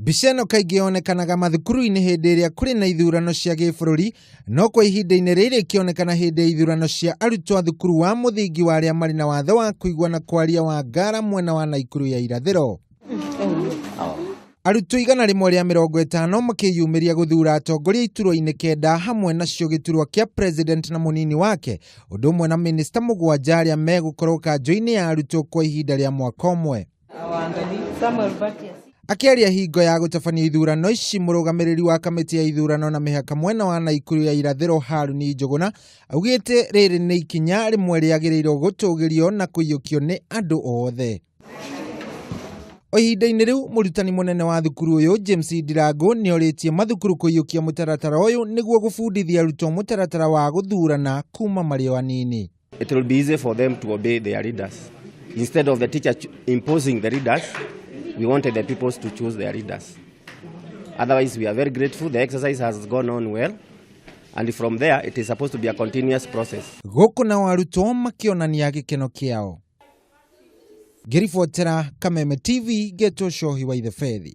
Mbica ĩno kaingĩ yonekanaga mathukuru-inĩ hĩndĩ ĩrĩa kũrĩ na ithurano cia gĩbũrũri, no kwa ihinda-inĩ rĩrĩ ikĩonekana hĩndĩ ya ithurano cia arutwo a thukuru wa muthingi wa arĩa marĩ na wathe wa kũigua na kwaria wa Ngala mwena wa Naikuru ya irathĩro. Arutwo 150 makĩyumĩria gũthura atongoria iturwa-inĩ 9 hamwe nacio gĩturwa kĩa president na mũnini wake, ũndũ ũmwe na minista 7 arĩa megũkorwo kanjũ-inĩ ya arutwo kwa ihinda rĩa mwaka ũmwe. Akĩaria hingo ya gũtabania ithurano ici, mũrugamiriria wa kamiti ya ithurano na mĩhaka mwena wa Naikuru ya irathĩro Haruni Njuguna augĩte rĩrĩ nĩ ikinya rĩmwe rĩagĩrĩirwo gũtũgĩrio na kuiyukio nĩ andũ othe. O ihinda-inĩ rĩu, mũrutani mũnene wa thukuru ũyũ James Ndirangu nĩorĩtie mathukuru kuiyukia mũtaratara ũyũ nĩguo gũbundithia arutwo mũtaratara wa gũthurana kuma marĩ o anini. It will be easy for them to obey their leaders. Instead of the teacher imposing the leaders, we wanted the people to choose their leaders. Otherwise, we are very grateful. The exercise has gone on well. And from there, it is supposed to be a continuous process. Gũkũ na arutwo makĩonania gĩkeno kĩao. Ngĩribotera Kameme TV, Geto Shohi wa Ithefethi.